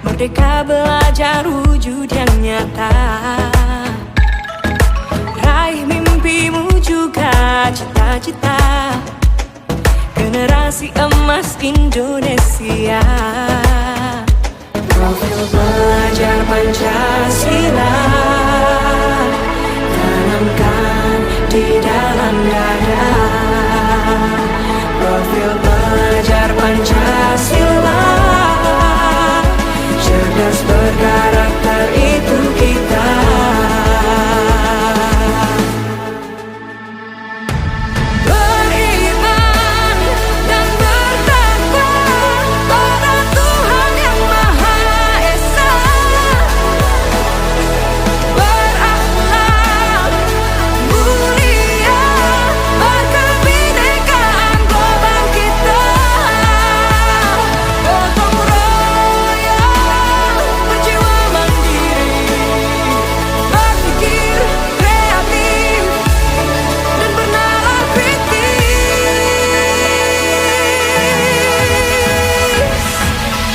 Merdeka belajar wujud yang nyata. Raih mimpimu juga cita-cita. Generasi emas Indonesia. Profil belajar Pancasila tanamkan di dalam dada. Profil belajar Pancasila, cerdas berkarakter itu kita. Beriman dan bertakwa pada Tuhan yang Maha Esa. Berakhlak mulia, berkebinekaan global kita. Gotong royong, berjiwa mandiri, berpikir kreatif dan bernalar kritis.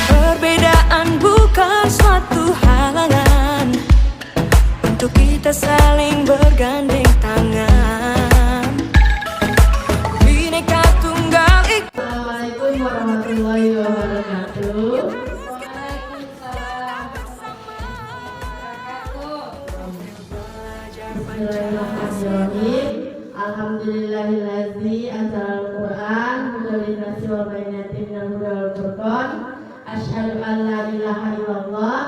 Perbedaan bukan suatu halangan untuk kita saling bergandeng tangan. Bhinneka Tunggal Ika. Assalamualaikum warahmatullahi wabarakatuh. Bismillahirrahmanirrahim. Alhamdulillahillazi anzalal Qur'an hudal linnasi wal bayyinati minal huda wal furqan. Asyhadu an la ilaha illallah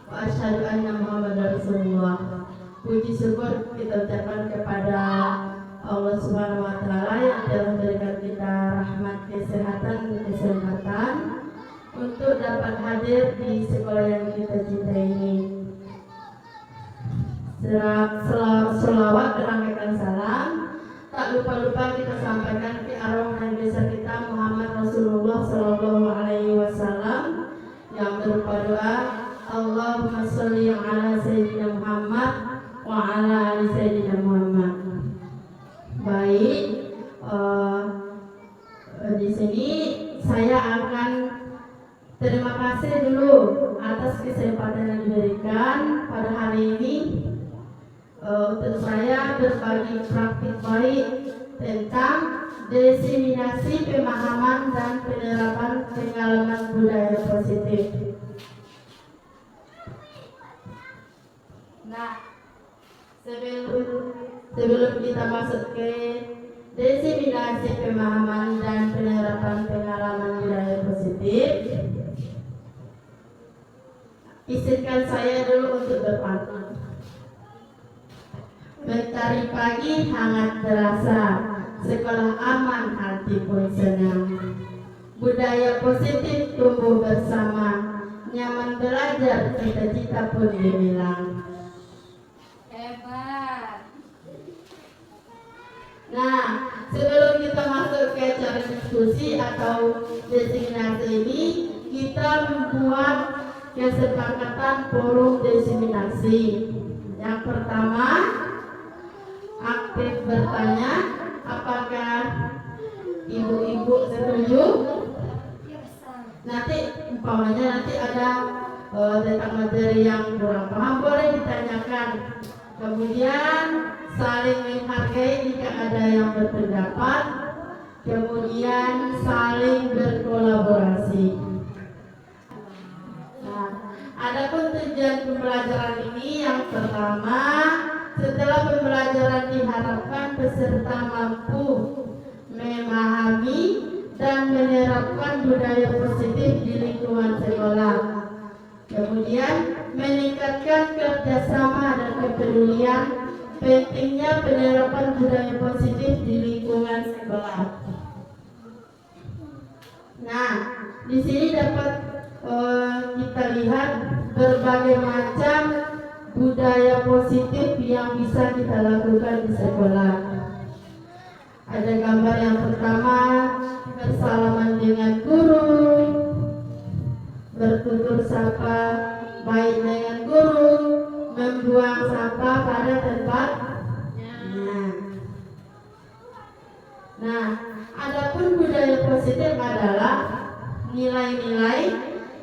wa asyhadu anna Muhammadar Rasulullah. Puji syukur kita ucapkan kepada Allah Subhanahu wa taala yang telah memberikan kita rahmat kesehatan untuk dapat hadir di sekolah yang kita cintai ini. Selawat dan salam tak lupa kita sampaikan ke arwah Nabi besar kita Muhammad Rasulullah Sallallahu Alaihi Wasallam yang berupa doa Allahumma sholli ala Sayyidina Muhammad wa ala ali Sayyidina Muhammad. Baik, di sini saya akan terima kasih dulu atas kesempatan yang diberikan pada hari ini untuk saya berbagi praktik baik tentang diseminasi pemahaman dan penerapan pengalaman budaya positif. Nah, sebelum kita masuk ke diseminasi pemahaman dan penerapan pengalaman budaya positif, izinkan saya dulu untuk berpantun. Mentari pagi hangat terasa, sekolah aman hati pun senang. Budaya positif tumbuh bersama, nyaman belajar cita-cita pun gemilang. Hebat. Nah, sebelum kita masuk ke acara diskusi atau diseminasi ini, kita membuat kesepakatan forum diseminasi. Yang pertama, aktif bertanya, apakah ibu-ibu setuju? Nanti umpamanya ada tentang materi yang kurang paham boleh ditanyakan. Kemudian saling menghargai jika ada yang berpendapat. Kemudian saling berkolaborasi. Nah, adapun tujuan pembelajaran ini yang pertama, setelah pembelajaran diharapkan peserta mampu memahami dan menerapkan budaya positif di lingkungan sekolah. Kemudian meningkatkan kerjasama dan kepedulian pentingnya penerapan budaya positif di lingkungan sekolah. Nah, di sini dapat kita lihat berbagai macam budaya positif yang bisa kita lakukan di sekolah. Ada gambar yang pertama, bersalaman dengan guru, bertutur sapa baik dengan guru, membuang sampah pada tempatnya. Nah, adapun budaya positif adalah nilai-nilai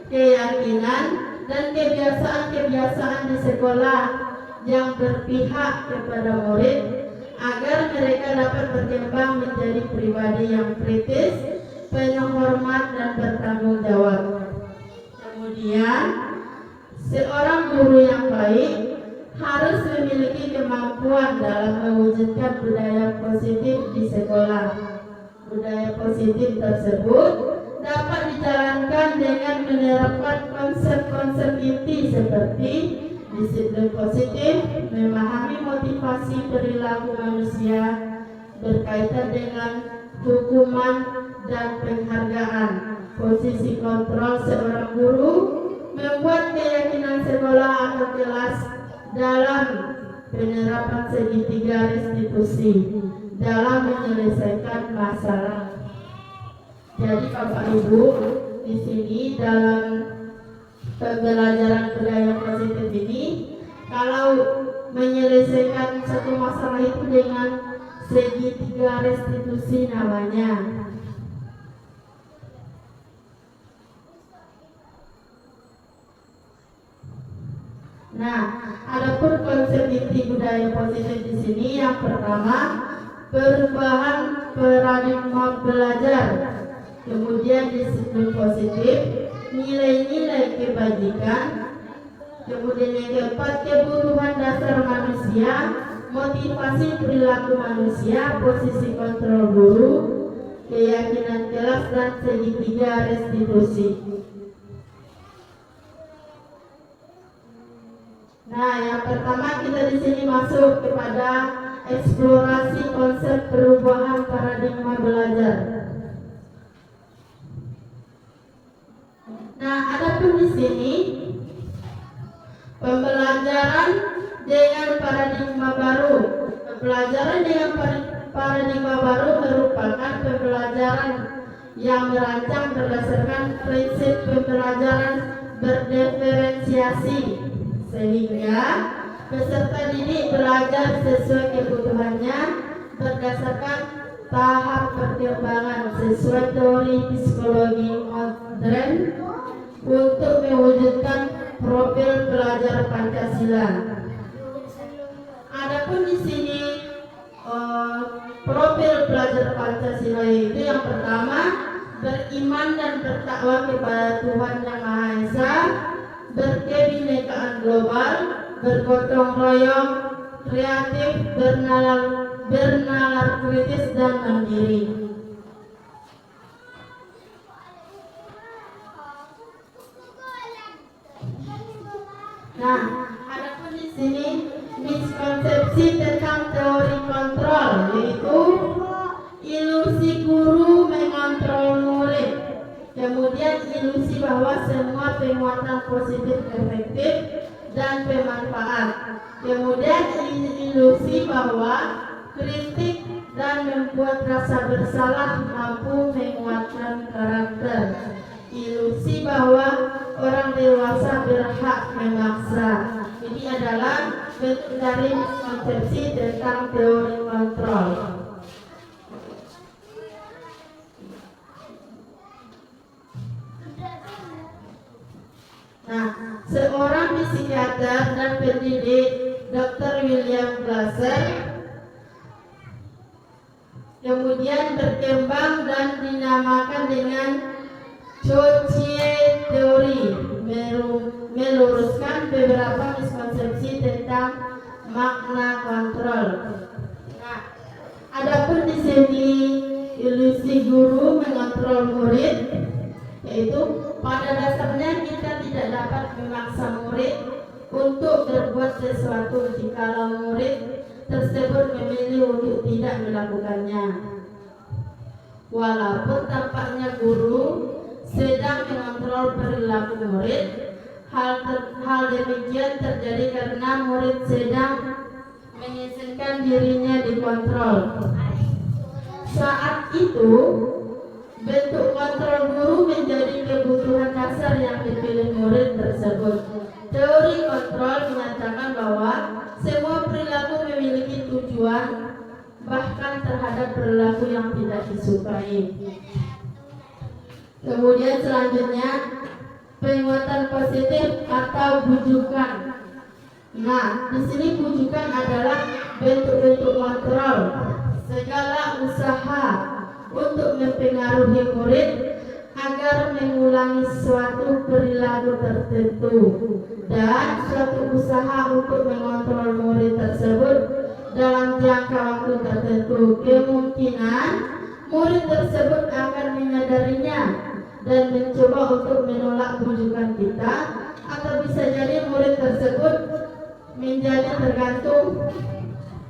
keyakinan, dan kebiasaan-kebiasaan di sekolah yang berpihak kepada murid agar mereka dapat berkembang menjadi pribadi yang kritis, penuh hormat, dan bertanggung jawab. Kemudian, seorang guru yang baik harus memiliki kemampuan dalam mewujudkan budaya positif di sekolah. Budaya positif tersebut dapat dijalankan dengan menerapkan konsep-konsep inti seperti disiplin positif, memahami motivasi perilaku manusia berkaitan dengan hukuman dan penghargaan, posisi kontrol seorang guru, membuat keyakinan sekolah atau kelas dalam penerapan segitiga restitusi dalam menyelesaikan masalah. Jadi Bapak Ibu, di sini dalam pembelajaran budaya positif ini, kalau menyelesaikan satu masalah itu dengan segitiga restitusi namanya. Nah, adapun konsep inti budaya positif di sini, yang pertama, perubahan paradigma belajar, kemudian disiplin positif, nilai-nilai kebajikan, kemudian yang keempat, kebutuhan dasar manusia, motivasi perilaku manusia, posisi kontrol guru, keyakinan kelas, dan segitiga restitusi. Nah, yang pertama kita di sini masuk kepada eksplorasi konsep perubahan paradigma belajar. Nah, adapun di sini pembelajaran dengan paradigma baru. Pembelajaran dengan paradigma baru merupakan pembelajaran yang merancang berdasarkan prinsip pembelajaran berdiferensiasi, sehingga peserta didik belajar sesuai kebutuhannya berdasarkan tahap perkembangan sesuai teori psikologi modern untuk mewujudkan profil pelajar Pancasila. Adapun di sini profil pelajar Pancasila itu yang pertama, beriman dan bertakwa kepada Tuhan Yang Maha Esa, berkebinekaan global, bergotong royong, kreatif, bernalar kritis, dan mandiri. Nah, adapun di sini miskonsepsi tentang teori kontrol, yaitu ilusi guru mengontrol murid, kemudian ilusi bahwa semua penguatan positif efektif dan bermanfaat, kemudian ilusi bahwa kritik dan membuat rasa bersalah mampu menguatkan karakter, ilusi bahwa orang dewasa berhak memaksa. Ini adalah bentuk dari konsepsi tentang teori kontrol. Nah, seorang psikiater dan pendidik, Dr. William Glasser, kemudian berkembang dan dinamakan dengan Churchill teori, meluruskan beberapa miskonsepsi tentang makna kontrol. Nah, adapun di sini ilusi guru mengontrol murid, yaitu pada dasarnya kita tidak dapat memaksa murid untuk berbuat sesuatu jika murid tersebut memilih untuk tidak melakukannya. Walaupun tampaknya guru sedang mengontrol perilaku murid, hal demikian terjadi karena murid sedang mengizinkan dirinya dikontrol. Saat itu, bentuk kontrol guru menjadi kebutuhan dasar yang dipilih murid tersebut. Teori kontrol menyatakan bahwa semua perilaku memiliki tujuan, bahkan terhadap perilaku yang tidak disukai. Kemudian selanjutnya, penguatan positif atau bujukan. Nah, di sini bujukan adalah bentuk-bentuk kontrol segala usaha untuk mempengaruhi murid agar mengulangi suatu perilaku tertentu dan suatu usaha untuk mengontrol murid tersebut dalam jangka waktu tertentu. Kemungkinan murid tersebut akan menyadarinya dan mencoba untuk menolak bujukan kita, atau bisa jadi murid tersebut menjadi tergantung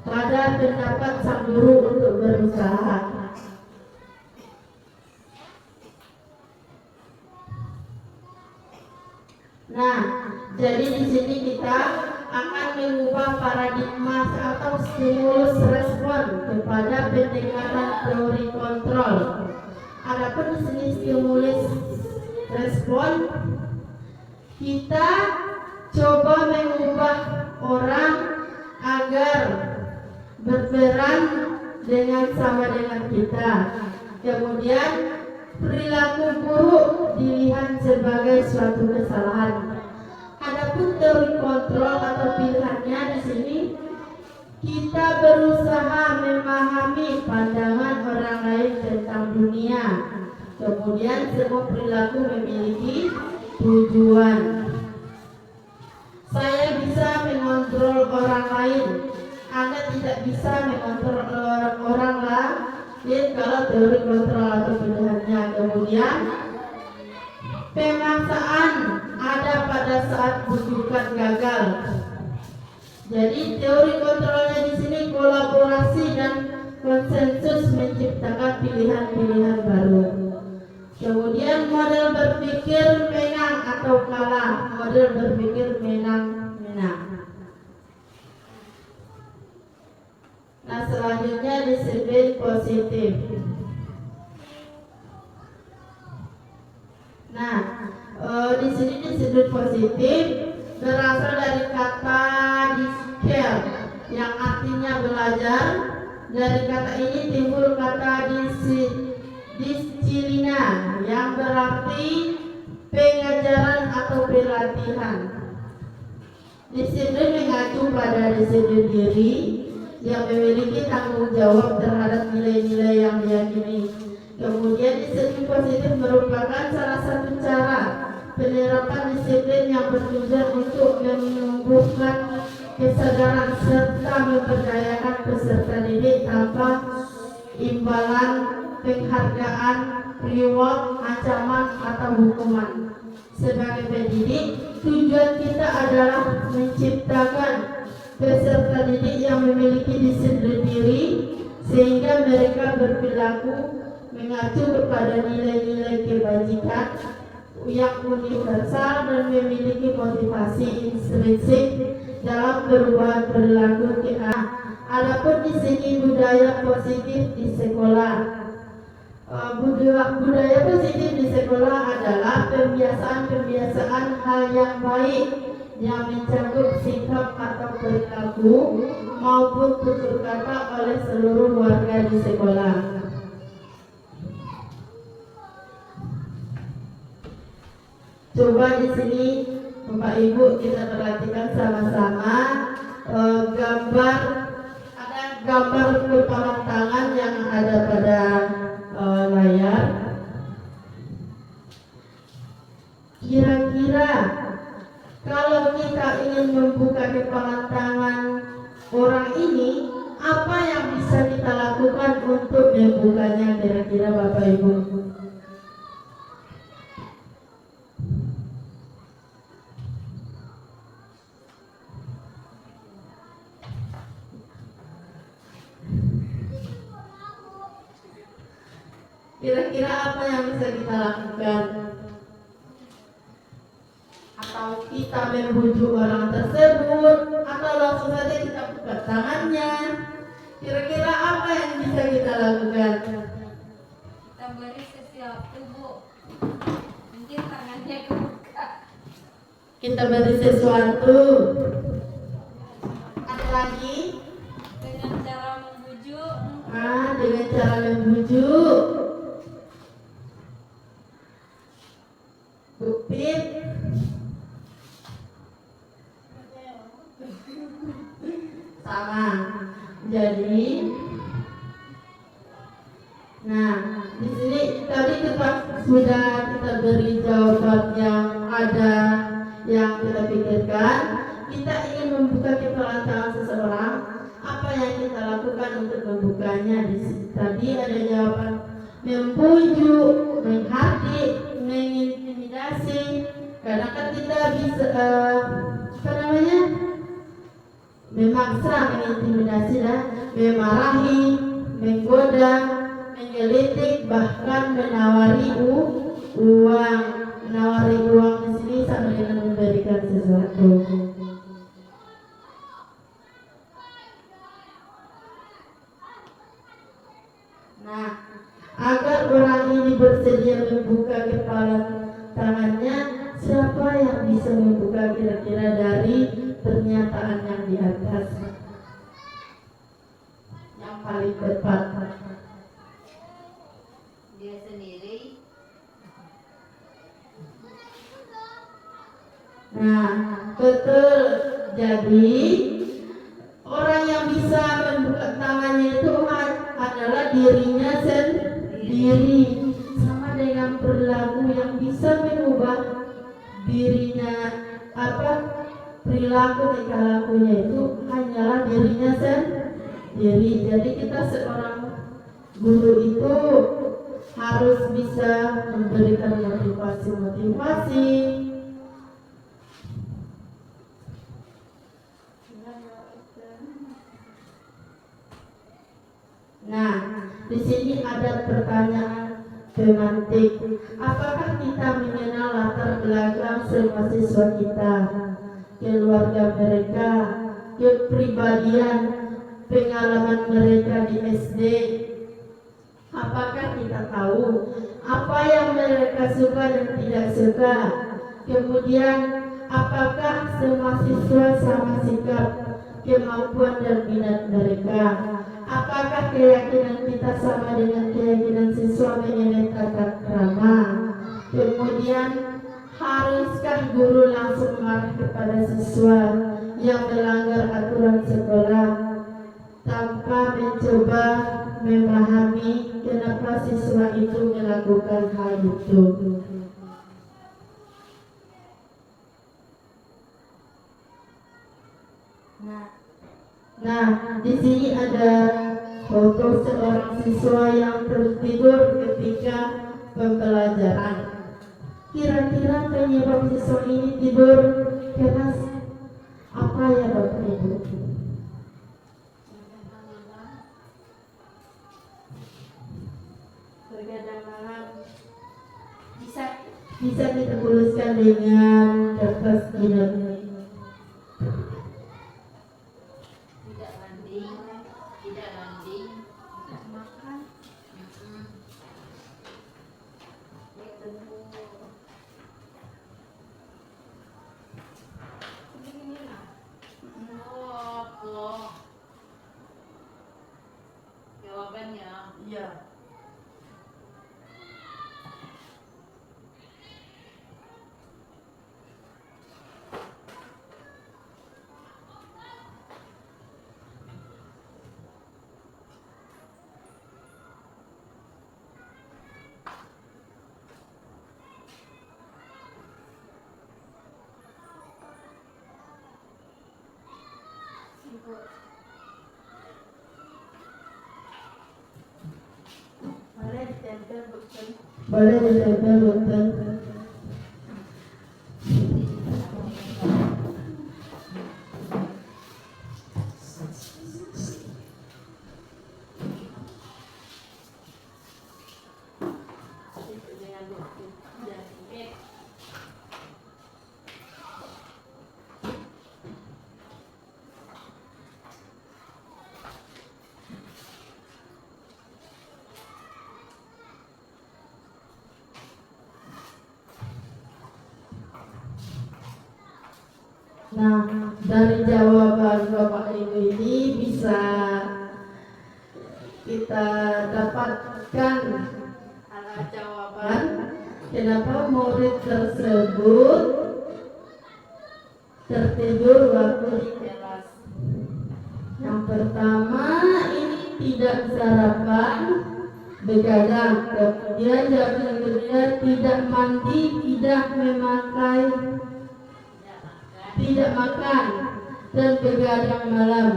pada pendapat sang guru untuk berusaha. Nah, jadi di sini kita akan mengubah paradigma atau stimulus respon kepada pendekatan teori kontrol. Adapun di sini stimulus respon, kita coba mengubah orang agar berperan dengan sama dengan kita. Kemudian perilaku buruk dilihat sebagai suatu kesalahan. Adapun teori kontrol atau pilihannya di sini, kita berusaha memahami pandangan orang lain tentang dunia. Kemudian semua perilaku memiliki tujuan. Saya bisa mengontrol orang lain, Anda tidak bisa mengontrol orang lain kalau teori kontrol atau pilihannya. Kemudian pemaksaan ada pada saat bujukan gagal. Jadi teori kontrolnya di sini kolaborasi dan konsensus menciptakan pilihan-pilihan baru. Kemudian model berpikir menang atau kalah, model berpikir menang. Nah, selanjutnya disiplin positif. Nah, di sini disiplin positif berasal dari kata disker yang artinya belajar. Dari kata ini timbul kata disiplina yang berarti pengajaran atau pelatihan. Disiplin mengacu pada disiplin diri yang memiliki tanggung jawab terhadap nilai-nilai yang diyakini. Kemudian disiplin positif merupakan salah satu cara penerapan disiplin yang bertujuan untuk menumbuhkan kesadaran serta memberdayakan peserta didik tanpa imbalan, penghargaan, reward, ancaman, atau hukuman. Sebagai pendidik, tujuan kita adalah menciptakan peserta didik yang memiliki disiplin diri sehingga mereka berperilaku mengacu kepada nilai-nilai kebajikan yang universal dan memiliki motivasi intrinsik dalam perubahan perilaku kita. Adapun di sini budaya positif di sekolah. Budaya positif di sekolah adalah pembiasaan-pembiasaan hal yang baik yang mencakup sikap atau perilaku maupun tutur kata oleh seluruh warga di sekolah. Coba di sini Bapak Ibu kita perhatikan sama-sama gambar kepalan tangan yang ada pada layar. Kira-kira kalau kita ingin membuka kepalan tangan orang ini, apa yang bisa kita lakukan untuk membukanya, kira-kira Bapak Ibu? Kira-kira apa yang bisa kita lakukan? Atau kita membujuk orang tersebut, atau langsung saja kita buka tangannya? Kira-kira apa yang bisa kita lakukan? Kita beri sesuatu, Bu. Mungkin tangannya kebuka. Kita beri sesuatu. Ada lagi? Dengan cara membujuk. Dengan cara membujuk. Bukti sama. Jadi, nah di sini tadi kita sudah beri jawaban yang ada yang kita pikirkan. Kita ingin membuka kepelantaran seseorang. Apa yang kita lakukan untuk membukanya? Di sini tadi ada jawaban membujuk, menghardik, mengintimidasi. Kadang kan kita bisa memaksa, mengintimidasi dan memarahi, menggoda, menggelitik, bahkan menawari uang. Menawari uang di sini sama dengan memberikan sesuatu. Nah, agar orang ini bersedia membuka kepala tangannya, siapa yang bisa membuka kira-kira dari pernyataan yang di atas yang paling tepat? Dia sendiri. Nah, betul. Jadi orang yang bisa membuka tangannya itu adalah dirinya sendiri, sama dengan perilaku yang bisa mengubah dirinya. Perilaku tingkah lakunya itu hanyalah dirinya sendiri. Jadi kita seorang guru itu harus bisa memberikan motivasi. Nah, di sini ada pertanyaan pemantik. Apakah kita mengenal latar belakang semua siswa kita, keluarga mereka, kepribadian, pengalaman mereka di SD? Apakah kita tahu apa yang mereka suka dan tidak suka? Kemudian, apakah semua siswa sama sikap, kemampuan dan minat mereka? Apakah keyakinan kita sama dengan keyakinan siswa mengenai tata krama? Kemudian, haruskah guru langsung marah kepada siswa yang melanggar aturan sekolah tanpa mencoba memahami kenapa siswa itu melakukan hal itu? Nah, di sini ada foto seorang siswa yang tertidur ketika pembelajaran. Kira-kira penyebab siswa ini tidur keras apa ya Bapak Ibu? Begadang malam. Bisa kita tuliskan dengan kertas tidur. Jawabannya. Iya. Boleh ditempel betul. Nah, dari jawaban Bapak Ibu ini bisa kita dapatkan arah jawaban kenapa murid tersebut tertidur waktu di kelas. pertama ini tidak sarapan, begadang. Kemudian jam yang kedua tidak mandi, tidak memakai, tidak makan, dan begadang malam.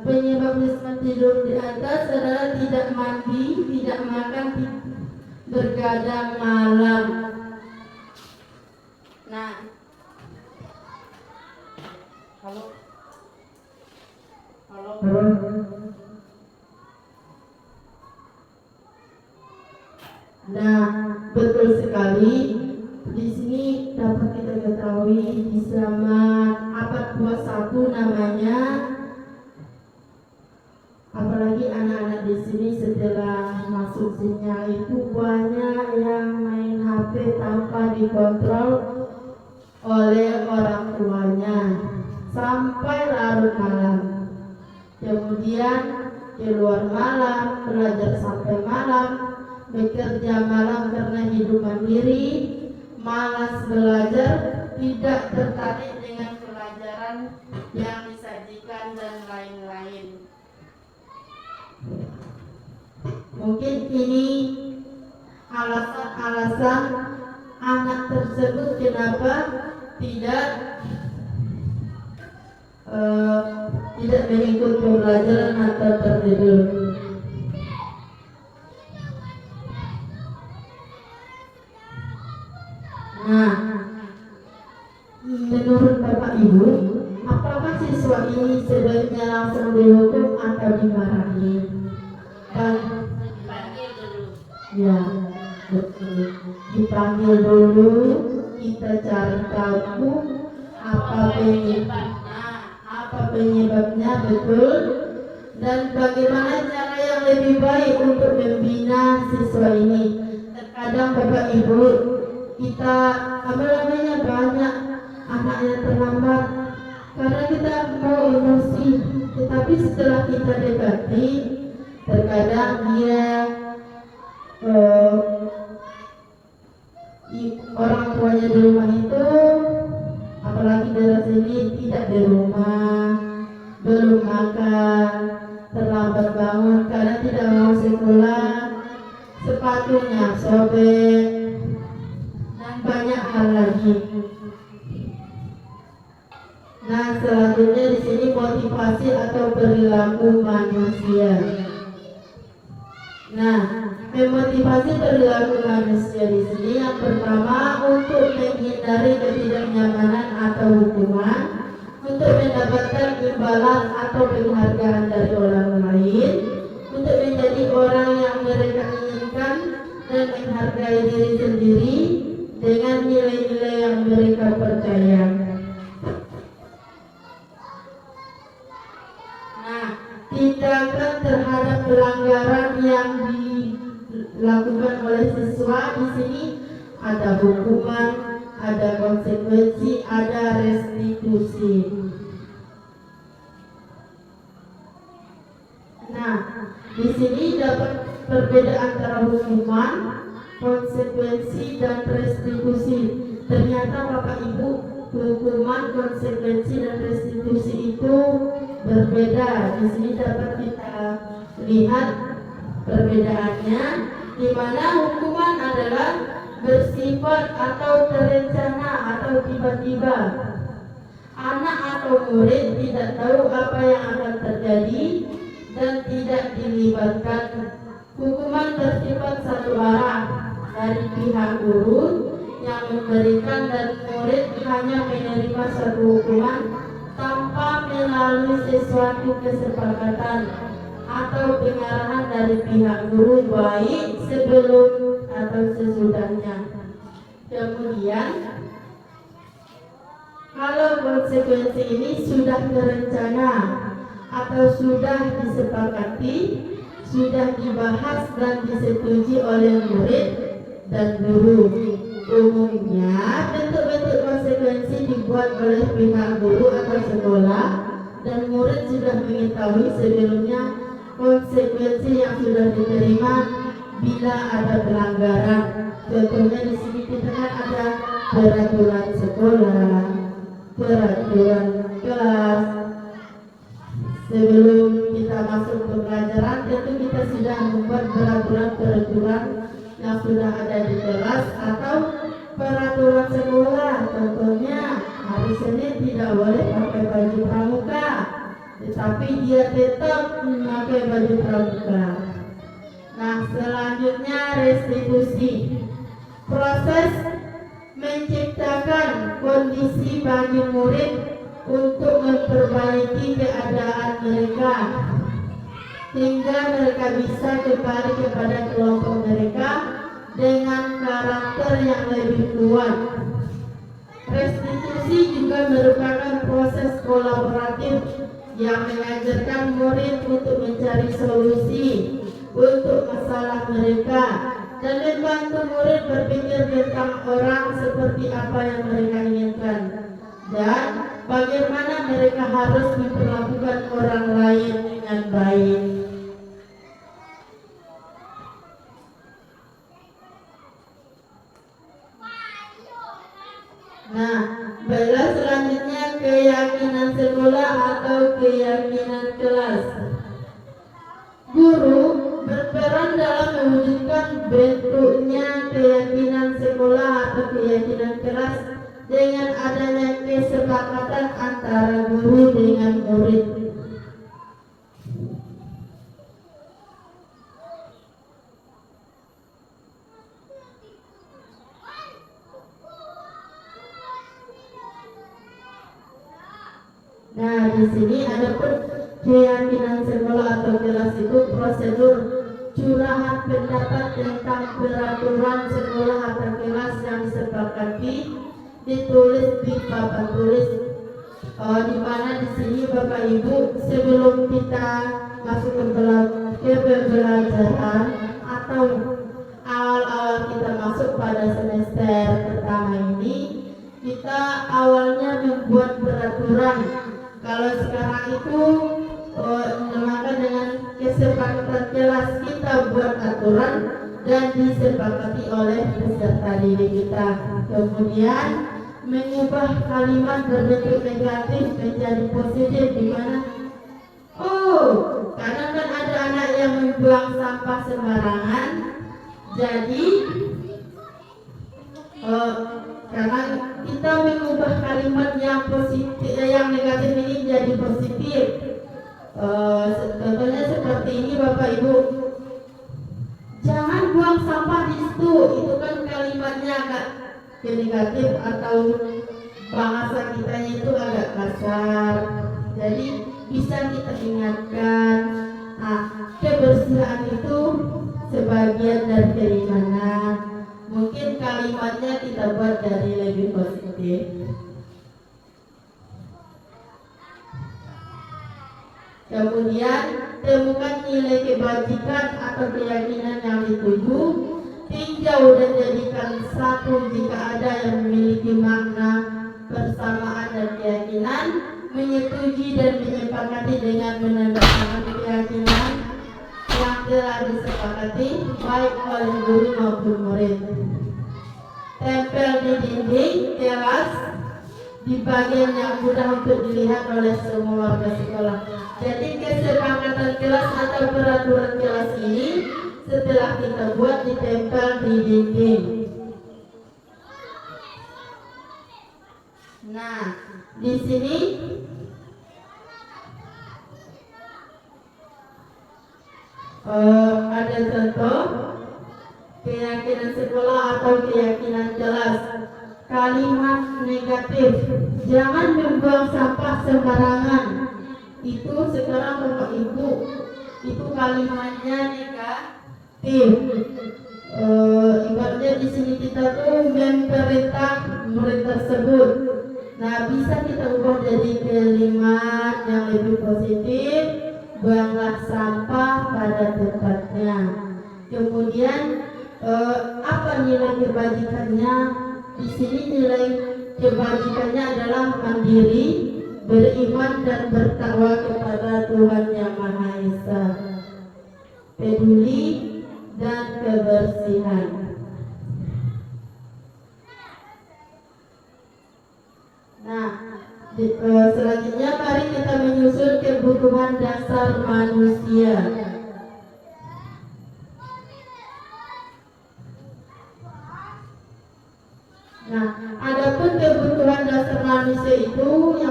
Penyebab risma tidur di atas adalah tidak mandi, tidak makan, bergadang malam. Nah, halo. Nah, betul sekali. Di sini dapat kita ketahui di zaman abad 21 namanya. Apalagi anak-anak di sini setelah masuk sinyal itu banyak yang main HP tanpa dikontrol oleh orang tuanya sampai larut malam. Kemudian keluar malam, belajar sampai malam, bekerja malam karena hidup mandiri, malas belajar, tidak tertarik dengan pelajaran yang disajikan dan lain-lain. Mungkin ini alasan-alasan anak tersebut kenapa tidak mengikuti pembelajaran atau tertidur. Nah, menurut Bapak Ibu, apakah siswa ini sebaiknya langsung dihukum atau dimarahi? Dipanggil dulu. Ya, betul. Dipanggil dulu, kita cari tahu apa penyebabnya, betul. Dan bagaimana cara yang lebih baik untuk membina siswa ini. Terkadang Bapak Ibu, kita banyak anak yang terlambat karena kita mau emosi, tetapi setelah kita dekati, terkadang dia orang tuanya di rumah itu, apalagi daerah sini tidak di rumah, belum makan, terlambat bangun karena tidak mau sekolah, sepatunya sobek, dan banyak hal lagi. Nah, selanjutnya di sini motivasi atau perilaku manusia. Nah, memotivasi perilaku manusia di sini yang pertama untuk menghindari ketidaknyamanan atau hukuman, untuk mendapatkan imbalan atau penghargaan dari orang lain, untuk menjadi orang yang mereka inginkan dan menghargai diri sendiri dengan nilai-nilai yang mereka percaya. Nah, tindakan terhadap pelanggaran yang dilakukan oleh siswa di sini ada hukuman, ada konsekuensi, ada restitusi. Nah, di sini dapat perbedaan antara hukuman, konsekuensi, dan restitusi. Ternyata Bapak Ibu, hukuman, konsekuensi, dan restitusi itu berbeda. Di sini dapat kita lihat perbedaannya, di mana hukuman adalah bersifat atau terencana atau tiba-tiba. Anak atau murid tidak tahu apa yang akan terjadi dan tidak dilibatkan. Hukuman bersifat satu arah dari pihak guru yang memberikan dan murid hanya menerima satu hukuman tanpa melalui sesuatu kesepakatan atau pengarahan dari pihak guru, baik sebelum atau sesudahnya. Kemudian, kalau konsekuensi ini sudah terencana atau sudah disepakati, sudah dibahas dan disetujui oleh murid dan guru. Umumnya bentuk-bentuk konsekuensi dibuat oleh pihak guru atau sekolah, dan murid sudah mengetahui sebelumnya konsekuensi yang sudah diterima bila ada pelanggaran. Contohnya di sini kita kan ada peraturan sekolah, peraturan kelas. Sebelum kita yang sudah ada di kelas atau peraturan sekolah. Contohnya hari Senin tidak boleh pakai baju pramuka, tetapi dia tetap memakai baju pramuka. Nah, selanjutnya restitusi. Proses menciptakan kondisi bagi murid untuk memperbaiki keadaan mereka hingga mereka bisa kembali kepada kelompok mereka dengan karakter yang lebih kuat. Restitusi juga merupakan proses kolaboratif yang mengajarkan murid untuk mencari solusi untuk masalah mereka dan membantu murid berpikir tentang orang seperti apa yang mereka inginkan dan bagaimana mereka harus memperlakukan orang lain dengan baik. Nah, baiklah selanjutnya keyakinan sekolah atau keyakinan kelas. Guru berperan dalam mewujudkan bentuknya keyakinan sekolah atau keyakinan kelas dengan adanya kesepakatan antara guru dengan murid. Nah, di sini ada keyakinan sekolah atau kelas itu prosedur curahan pendapat tentang peraturan sekolah atau kelas yang disepakati ditulis di papan tulis. Di mana di sini Bapak Ibu sebelum kita masuk ke pembelajaran atau awal-awal kita masuk pada semester pertama ini, kita awalnya membuat peraturan. Kalau sekarang itu maka dengan kesepakatan kelas kita buat aturan dan disepakati oleh peserta didik kita. Kemudian mengubah kalimat berbentuk negatif menjadi positif, di mana kadang kan ada anak yang membuang sampah sembarangan. Jadi karena kita mengubah kalimat yang positif, yang negatif ini jadi positif. Contohnya seperti ini Bapak Ibu, jangan buang sampah di situ. Itu kan kalimatnya agak negatif atau bahasa kita itu agak kasar. Jadi bisa kita ingatkan, kebersihan itu sebagian dari keimanan. Mungkin kalimatnya kita buat dari lebih positif. Kemudian temukan nilai kebajikan atau keyakinan yang dituju, tinjau dan jadikan satu jika ada yang memiliki makna persamaan dan keyakinan, menyetujui dan menyepakati dengan menandatangani keyakinan yang telah disepakati baik oleh guru maupun murid. Tempel di dinding kelas di bagian yang mudah untuk dilihat oleh semua warga sekolah. Jadi kesepakatan kelas atau peraturan kelas ini setelah kita buat ditempel di dinding. Nah, di sini ada contoh keyakinan sekolah atau keyakinan kelas. Kalimat negatif, jangan membuang sampah sembarangan. Itu sekarang Bapak Ibu, itu kalimatnya negatif. Ibaratnya di sini kita tuh memerintah murid tersebut. Nah, bisa kita ubah jadi kalimat yang lebih positif. Buanglah sampah pada tempatnya. Kemudian apa nilai kebajikannya? Di sini nilai kebajikannya adalah mandiri, beriman dan bertakwa kepada Tuhan Yang Maha Esa, peduli dan kebersihan. Nah, selanjutnya mari kita menyusun kebutuhan dasar manusia.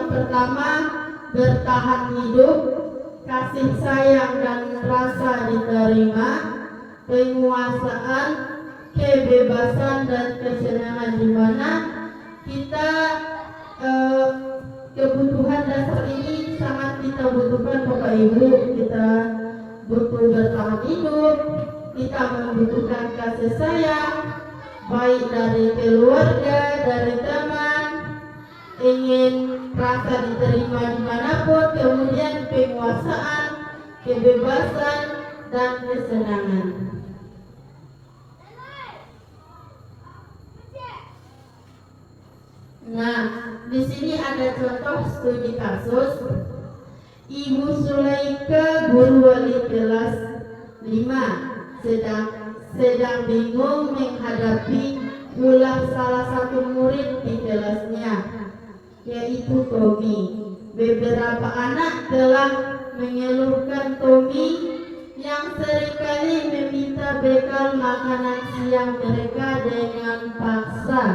yang pertama bertahan hidup, kasih sayang dan rasa diterima, penguasaan, kebebasan dan kesenangan, di mana kita kebutuhan dasar ini sangat kita butuhkan Bapak Ibu. Kita butuh bertahan hidup, kita membutuhkan kasih sayang baik dari keluarga, dari teman, ingin rasa diterima dimanapun, kemudian penguasaan, kebebasan dan kesenangan. Nah, di sini ada contoh studi kasus. Ibu Sulaika, guru wali kelas 5, sedang bingung menghadapi ulah salah satu murid di kelasnya, yaitu Tommy. Beberapa anak telah mengeluhkan Tommy yang seringkali meminta bekal makanan siang mereka dengan paksa.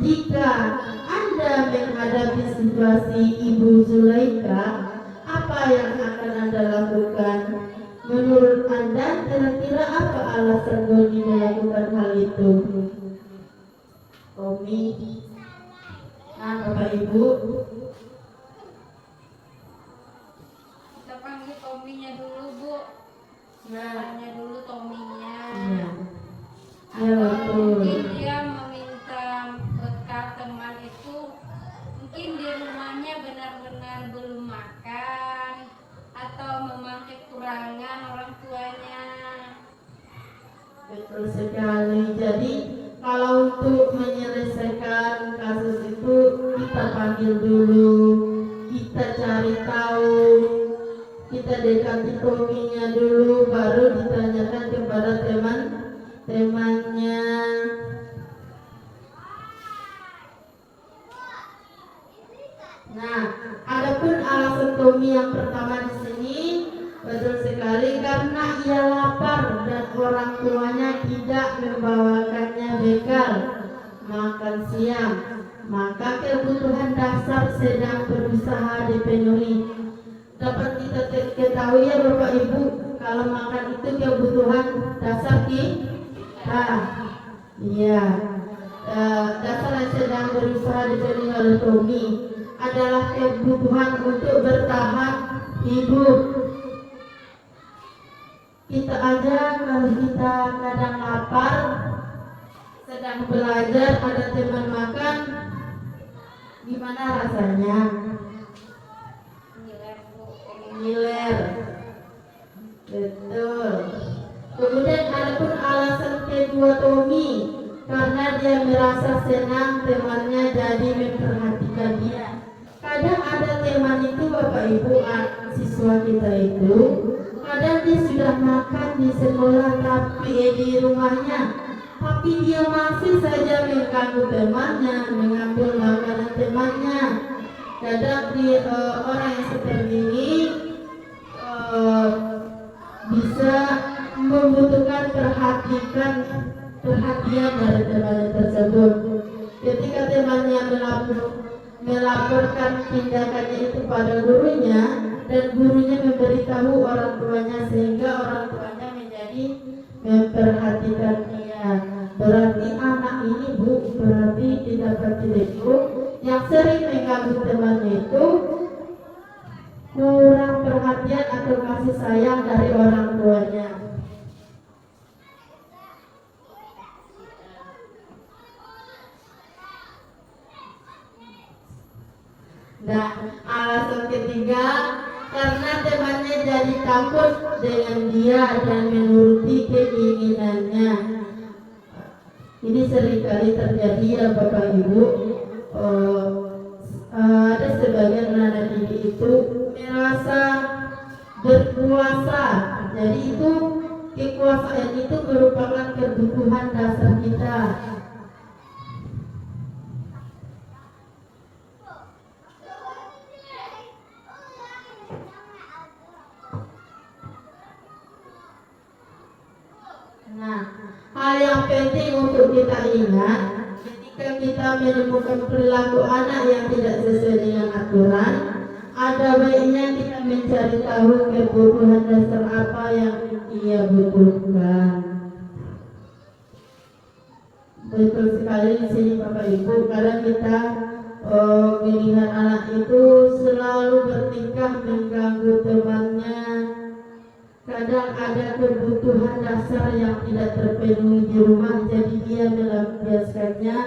Jika Anda menghadapi situasi Ibu Zulaika, apa yang akan Anda lakukan? Menurut Anda, kira-kira apa alasan Doni melakukan hal itu? Tommy, nah Bapak Ibu, Kita panggil Tommy-nya dulu, Bu. nah, Tanya dulu Tommy-nya. ya, ya betul. Mungkin dia meminta bekal teman itu, mungkin di rumahnya benar-benar belum makan atau memang kekurangan orang tuanya. Betul sekali. Jadi kalau untuk menyelesaikan kasus itu kita panggil dulu, kita cari tahu, kita dekati Tommy-nya dulu, baru ditanyakan kepada teman-temannya. Nah, adapun alasan Tommy yang pertama di sini betul sekali, karena ia lapar dan orang tuanya tidak membawakannya bekal makan siang, maka kebutuhan dasar sedang berusaha dipenuhi. Dapat kita ketahui ya Bapak Ibu, kalau makan itu kebutuhan dasar kita. Iya, dasar yang sedang berusaha dipenuhi oleh Tommy adalah kebutuhan untuk bertahan hidup. Kita aja kalau kita kadang lapar, sedang belajar, ada teman makan, gimana rasanya? Ngiler. Betul. Kemudian adapun alasan kedua Tommy, karena dia merasa senang temannya jadi memperhatikan dia. Kadang ada teman itu Bapak Ibu, siswa kita itu, kadang dia sudah makan di sekolah tapi di rumahnya, tapi dia masih saja mengganggu temannya, mengambil makanan temannya. Kadang orang yang seperti ini bisa membutuhkan perhatian dari temannya tersebut. Ketika temannya melaporkan tindakannya itu pada gurunya, dan gurunya memberitahu orang tuanya, sehingga orang tuanya menjadi memperhatikan dia. Berarti anak ini Bu, berarti tidak itu yang sering mengganggu temannya itu kurang perhatian atau kasih sayang dari orang tuanya. Nah, alasan ketiga, karena temannya jadi takut dengan dia dan menuruti keinginannya. Ini seringkali terjadi ya Bapak Ibu. Ada sebagian anak didik itu merasa berkuasa. Jadi itu kekuasaan itu merupakan kebutuhan dasar kita. Nah, hal yang penting untuk kita ingat ketika kita kita menemukan perilaku anak yang tidak sesuai dengan aturan, ada baiknya kita mencari tahu kebutuhan dasar apa yang ia butuhkan. Betul sekali di sini Bapak Ibu, karena kita melihat anak itu selalu bertingkah mengganggu temannya. Kadang ada kebutuhan dasar yang tidak terpenuhi di rumah, jadi dia melampiaskannya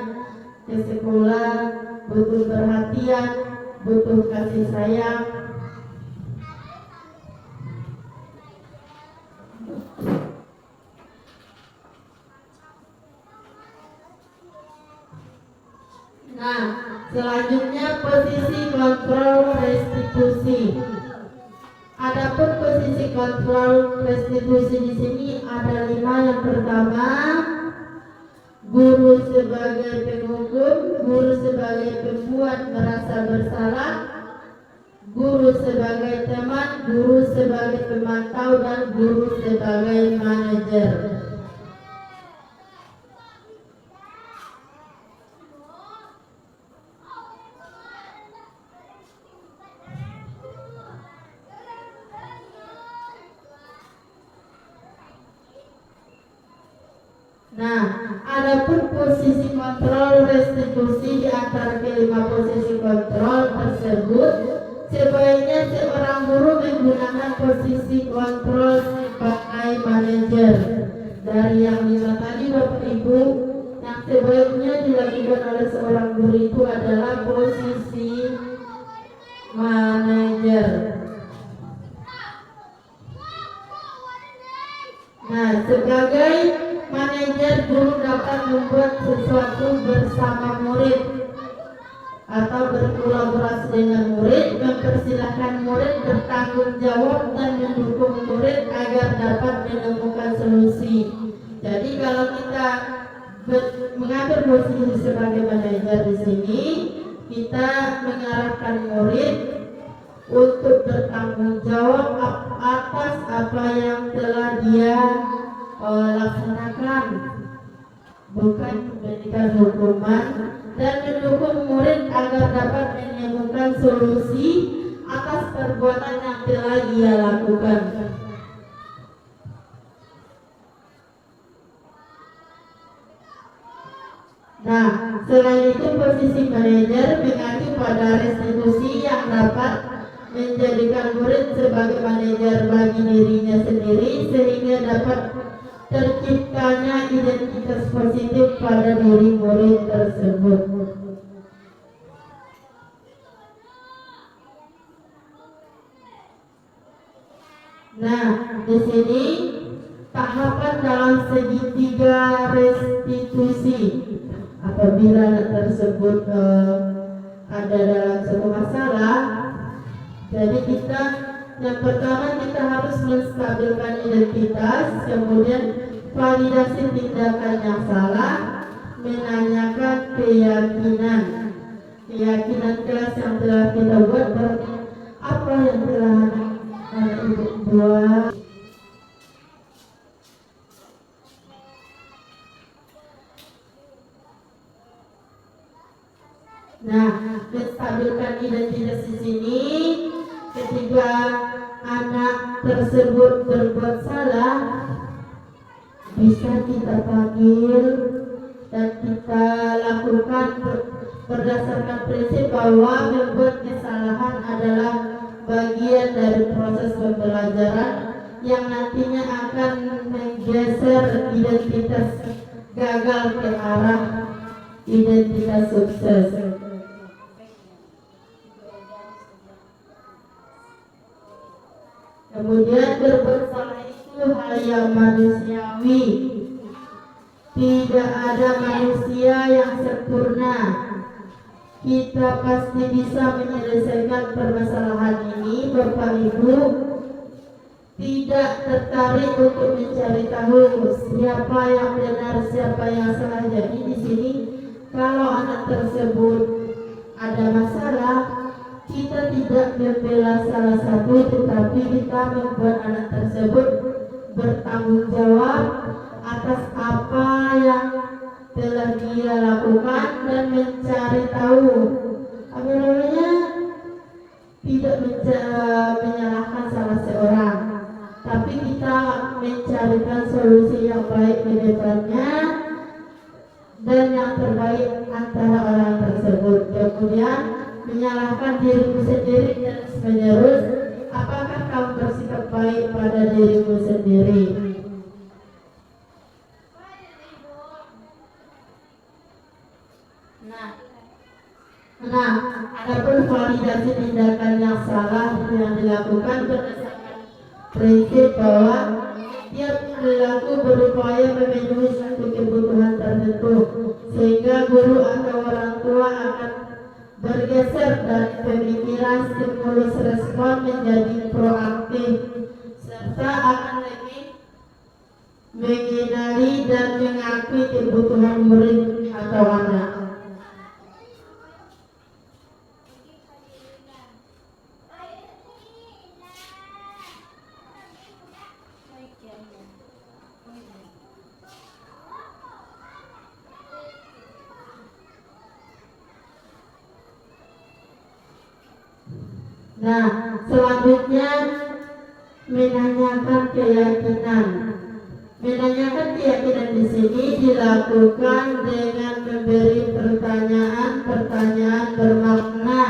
ke sekolah, butuh perhatian, butuh kasih sayang. Nah, selanjutnya posisi kontrol restitusi. Adapun posisi kontrol restitusi di sini ada 5. Yang pertama, guru sebagai penghukum, guru sebagai pembuat merasa bersalah, guru sebagai teman, guru sebagai pemantau, dan guru sebagai manajer. Nah, adapun posisi kontrol restitusi di antara kelima posisi kontrol tersebut, sebaiknya seorang guru menggunakan posisi kontrol sebagai manajer. Dari yang 5 tadi Bapak Ibu, yang sebaiknya dilakukan oleh seorang guru itu adalah posisi manajer. Nah, sebagai manajer, guru dapat membuat sesuatu bersama murid atau berkolaborasi dengan murid, mempersilahkan murid bertanggung jawab dan mendukung murid agar dapat menemukan solusi. Jadi kalau kita mengambil posisi sebagai manajer di sini, kita mengarahkan murid untuk bertanggung jawab atas apa yang telah dia laksanakan, bukan memberikan hukuman, dan mendukung murid agar dapat menemukan solusi atas perbuatan yang telah dia lakukan. Nah, selain itu posisi manajer mengacu pada restitusi yang dapat menjadikan murid sebagai manajer bagi dirinya sendiri, sehingga dapat terciptanya identitas positif pada diri murid tersebut. Nah, di sini tahapan dalam segitiga restitusi. Apabila anak tersebut ada dalam satu masalah, jadi kita yang pertama kita harus menstabilkan identitas, kemudian validasi tindakan yang salah, menanyakan keyakinan kelas yang telah kita buat, apa yang telah anak ibu buat. Nah, menstabilkan identitas di sini, ketika anak tersebut berbuat salah, bisa kita panggil dan kita lakukan berdasarkan prinsip bahwa membuat kesalahan adalah bagian dari proses pembelajaran yang nantinya akan menggeser identitas gagal ke arah identitas sukses. Kemudian berbuat salah itu hal yang manusiawi. Tidak ada manusia yang sempurna. Kita pasti bisa menyelesaikan permasalahan ini, Bapak Ibu. Tidak tertarik untuk mencari tahu siapa yang benar, siapa yang salah. Jadi di sini kalau anak tersebut ada masalah, kita tidak membela salah satu, tetapi kita membuat anak tersebut bertanggung jawab atas apa yang telah dia lakukan dan mencari tahu. Apa namanya? Tidak menyalahkan salah seorang, tapi kita mencarikan solusi yang baik ke depannya dan yang terbaik antara orang tersebut. Kemudian menyalahkan dirimu sendiri dan menerus, apakah kamu bersikap baik pada dirimu sendiri? Nah, adapun validasi tindakan yang salah yang dilakukan berdasarkan prinsip bahwa tiap perilaku berupaya memenuhi satu kebutuhan tertentu, sehingga guru atau orang tua akan bergeser dari pemikiran stimulus respon menjadi proaktif, serta akan lebih mengenali dan mengakui kebutuhan murid atau anak. Nah, selanjutnya menanyakan keyakinan. Menanyakan keyakinan di sini dilakukan dengan memberi pertanyaan bermakna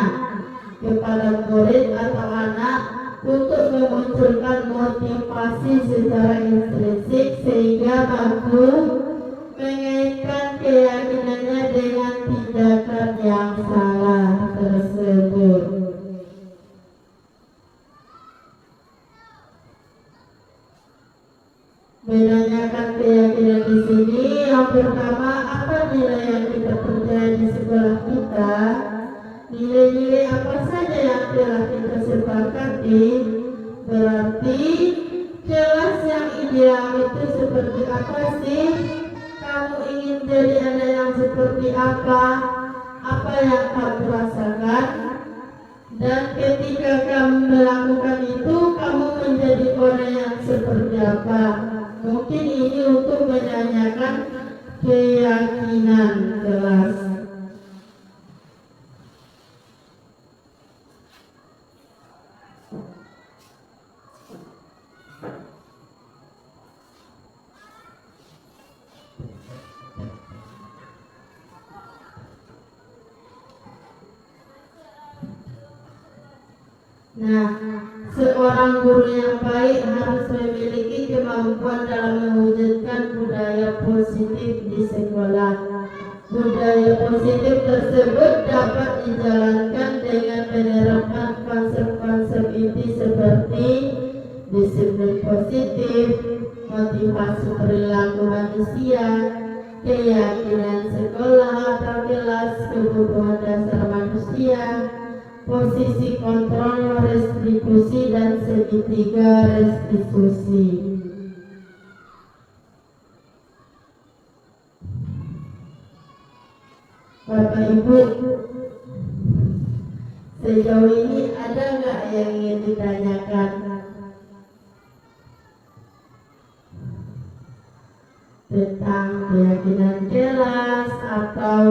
kepada murid atau anak untuk memunculkan motivasi secara intrinsik sehingga mampu mengaitkan keyakinannya dengan tindakan yang salah tersebut. Menanyakan keyakinan di sini yang pertama, apa nilai yang kita percaya di sekolah kita, nilai-nilai apa saja yang telah kita sepakati. Berarti kelas yang ideal itu seperti apa sih? Kamu ingin jadi anak yang seperti apa yang kamu rasakan, dan ketika kamu melakukan itu kamu menjadi orang yang seperti apa. Mungkin ini untuk menanyakan keyakinan kelas. Nah, seorang guru yang baik harus memiliki kemampuan dalam mewujudkan budaya positif di sekolah. Budaya positif tersebut dapat dijalankan dengan menerapkan konsep-konsep inti seperti disiplin positif, motivasi perilaku manusia, keyakinan sekolah atau kelas, kebutuhan dasar manusia, posisi kontrol restitusi, dan segitiga restitusi. Bapak Ibu, sejauh ini ada nggak yang ingin ditanyakan tentang keyakinan kelas atau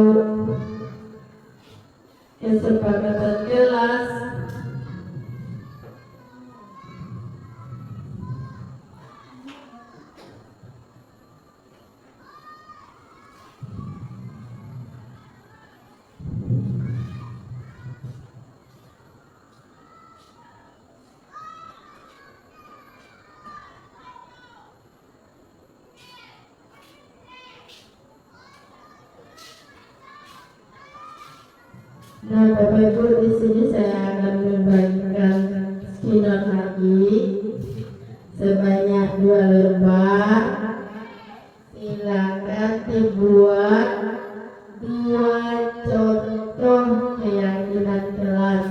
kesepakatan kelas? Nah, Bapak Ibu, di sini saya akan membagikan skenario lagi sebanyak 2 lembar. Silakan dibuat 2 contoh keyakinan kelas.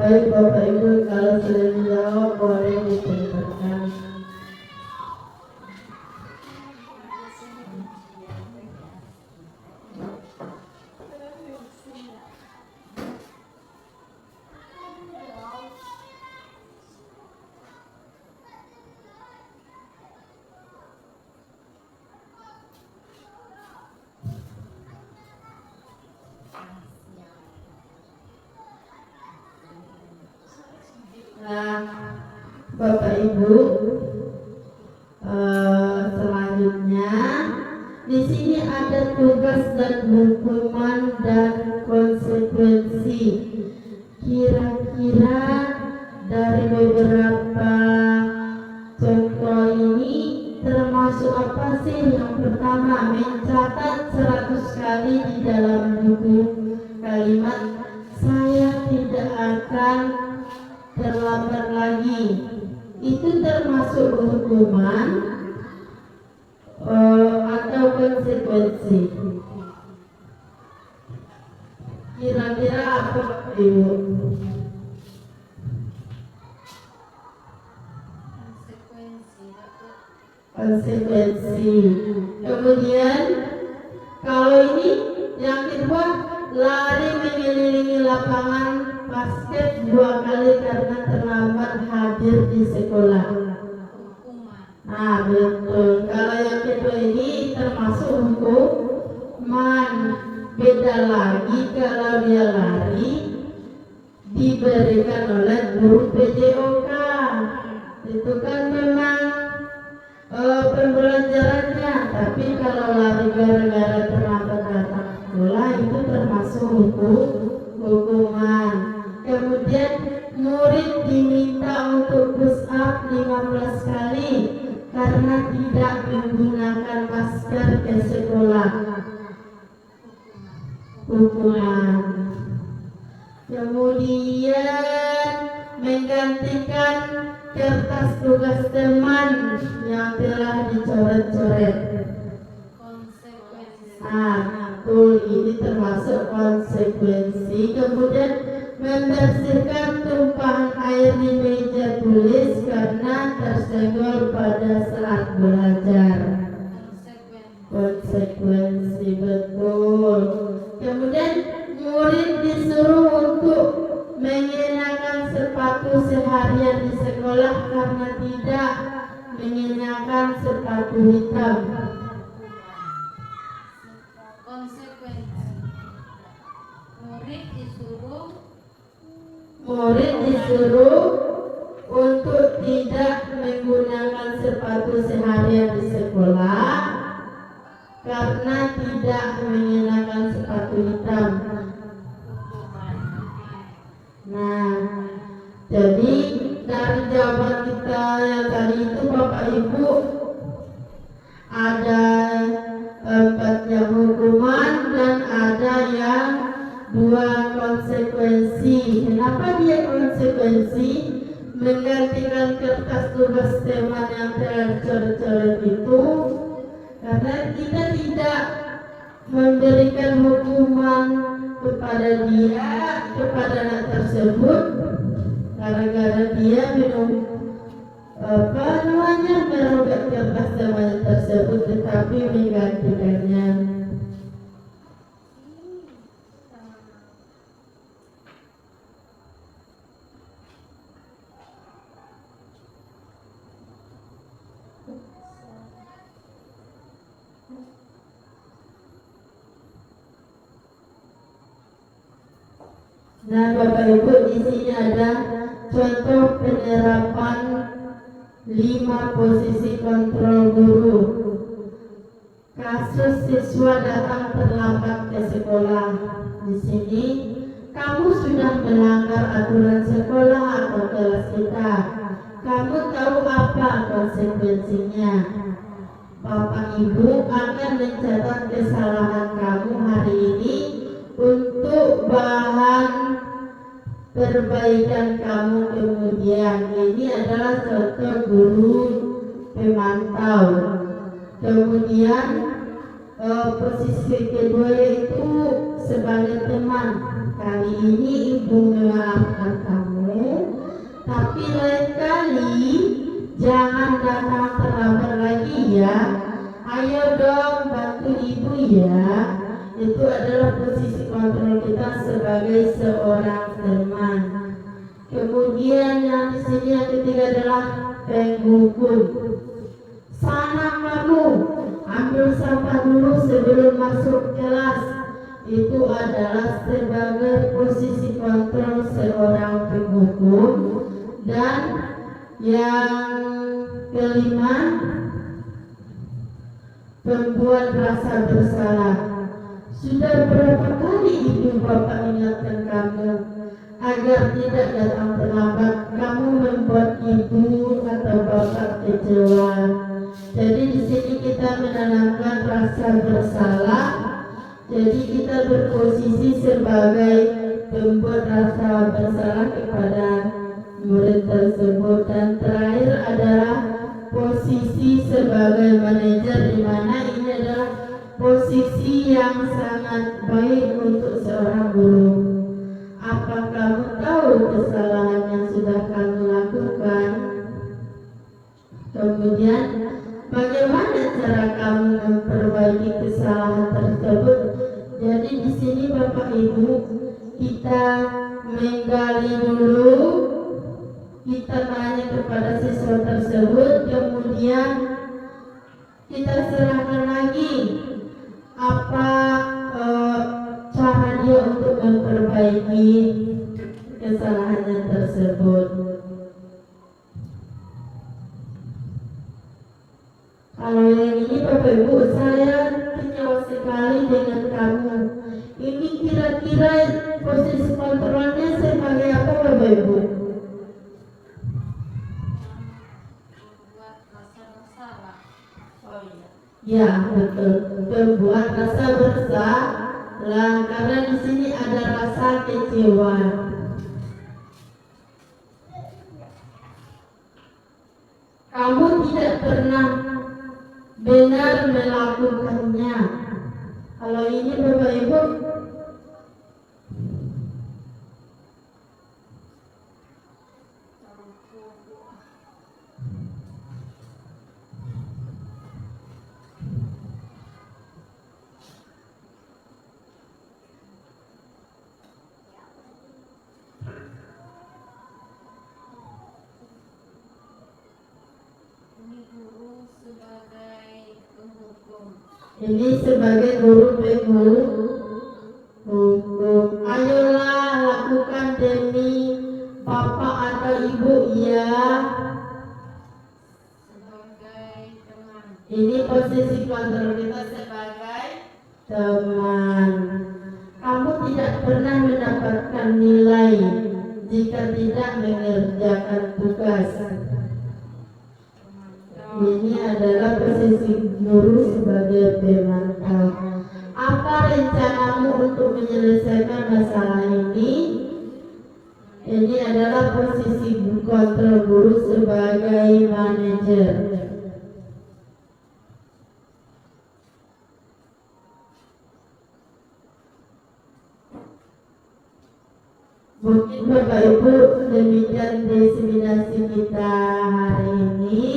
Baik Bapak Ibu, kalau sudah dijawab boleh diceritakan. Nah, Bapak Ibu, selanjutnya di sini ada tugas dan hukuman dan konsekuensi. Kira-kira dari beberapa contoh ini termasuk apa sih? Yang pertama, mencatat 100 kali di dalam buku kalimat "saya tidak akan terlambat lagi". Itu termasuk hukuman atau konsekuensi? Kira-kira apa Ibu? Konsekuensi. Kemudian kalau ini yang kedua, lari mengelilingi lapangan basket 2 kali karena terlambat hadir di sekolah. Nah betul. Kalau yang kedua ini termasuk hukuman. Beda lagi kalau dia lari diberikan oleh guru PJOK. Itu kan memang pembelajarannya. Tapi kalau lari gara-gara terlambat datang sekolah itu termasuk hukuman. Kemudian murid diminta untuk push up 15 kali karena tidak menggunakan masker ke sekolah. Hukuman. Kemudian menggantikan kertas tugas teman yang telah dicoret-coret. Betul, ini termasuk konsekuensi. Kemudian membersihkan tumpahan air di meja tulis karena tersenggol pada saat belajar. Konsekuensi, betul. Kemudian murid disuruh untuk mengenakan sepatu seharian di sekolah karena tidak mengenakan sepatu hitam. Murid disuruh untuk tidak menggunakan sepatu sepatu seharian di sekolah karena tidak mengenakan sepatu hitam. Nah, jadi dari jawaban kita yang tadi itu Bapak Ibu ada 4 yang hukuman dan ada yang 2 konsekuensi. Kenapa dia konsekuensi? Menggantikan kertas tugas teman yang tercoret-coret itu karena kita tidak memberikan hukuman kepada dia, kepada anak tersebut gara-gara dia minum merobek kertas teman tersebut, tetapi menggantikannya. Nah, Bapak Ibu, di sini ada contoh penerapan 5 posisi kontrol guru. Kasus siswa datang terlambat ke sekolah. Di sini kamu sudah melanggar aturan sekolah atau kelas kita. Kamu tahu apa konsekuensinya? Bapak Ibu akan mencatat kesalahan kamu hari ini untuk bahan perbaikan kamu kemudian. Ini adalah contoh guru pemantau. Kemudian posisi kedua itu sebagai teman. Kali ini ibu memaafkan kamu, tapi lain kali jangan datang terlambat lagi ya. Ayo dong bantu ibu ya. Itu adalah posisi kontrol kita sebagai seorang teman. Kemudian yang di sini yang ketiga adalah penghukum. Sana kamu ambil sampah dulu sebelum masuk kelas. Itu adalah sebagai posisi kontrol seorang penghukum. Dan yang kelima, pembuat rasa bersalah. Sudah berapa kali ibu bapak ingatkan kamu agar tidak datang terlambat? Kamu membuat ibu atau bapak kecewa. Jadi di sini kita menanamkan rasa bersalah. Jadi kita berposisi sebagai pembuat rasa bersalah kepada murid tersebut. Dan terakhir adalah posisi sebagai manajer, di mana ini adalah posisi yang sangat baik untuk seorang guru. Apa kamu tahu kesalahan yang sudah kamu lakukan? Kemudian bagaimana cara kamu memperbaiki kesalahan tersebut? Jadi di sini Bapak Ibu kita menggali dulu, kita tanya kepada siswa tersebut, kemudian kita serahkan lagi apa cara dia untuk memperbaiki kesalahannya tersebut. Kalau yang ini Bapak Ibu, saya kecewa sekali dengan kamu. Ini kira-kira posisi kontrolnya sebagai apa Bapak Ibu? Ya betul, membuat rasa bersalah karena di sini ada rasa kecewa. Kamu tidak pernah benar melakukannya. Kalau ini Bapak Ibu, ini sebagai guru penghukum. Ayolah lakukan demi bapak atau ibu ya. Sebagai posisi kontrol kita sebagai teman. Kamu tidak pernah mendapatkan nilai jika tidak mengerjakan tugas. Ini adalah posisi guru sebagai pemantau. Apa rencanamu untuk menyelesaikan masalah ini? Ini adalah posisi kontrol guru sebagai manajer. Mungkin Bapak Ibu demikian diseminasi kita hari ini.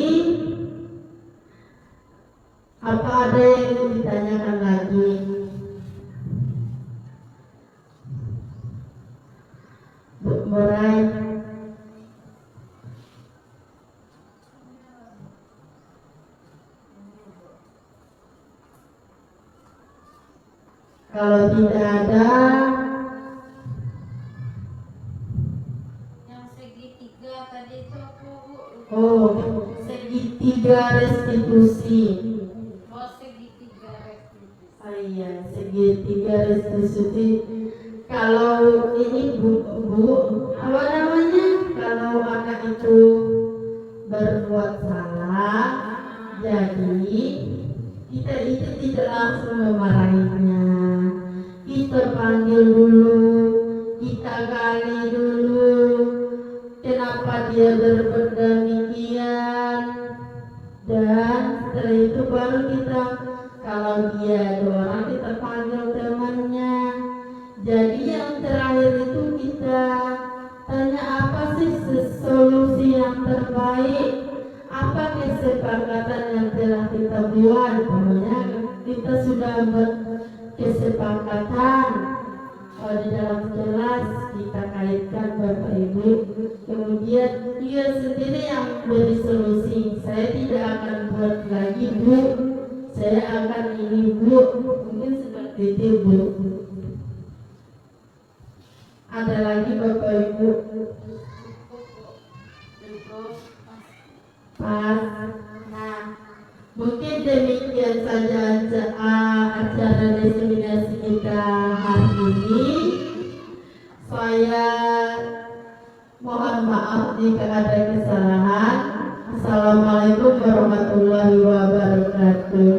Apa ada yang ingin ditanyakan lagi? Bu Murai. Kalau tidak ada, Yang segitiga tadi itu apa, Bu? segitiga restitusi. Oh, segitiga restitusi. Oh iya, segitiga restitusi. Kalau ini bu, apa namanya? Kalau anak itu berbuat salah, jadi kita itu tidak langsung memarahinya. Kita panggil dulu, kita gali dulu. Kenapa dia berbuat demikian? Dan setelah itu baru kita, kalau dia ada orang, kita panggil temannya. Jadi yang terakhir itu kita tanya apa sih solusi yang terbaik, apa kesepakatan yang telah kita buat. Pokoknya kita sudah berkesepakatan. Kalau di dalam kelas kita kaitkan Bapak Ibu, kemudian dia sendiri yang beri solusi. Saya tidak akan buat lagi Bu, saya akan ini Bu, mungkin seperti itu Bu. Ada lagi Bapak Ibu? Pas. Nah, mungkin demikian saja acara diseminasi kita hari ini. Saya mohon maaf jika ada kesalahan. Assalamualaikum warahmatullahi wabarakatuh.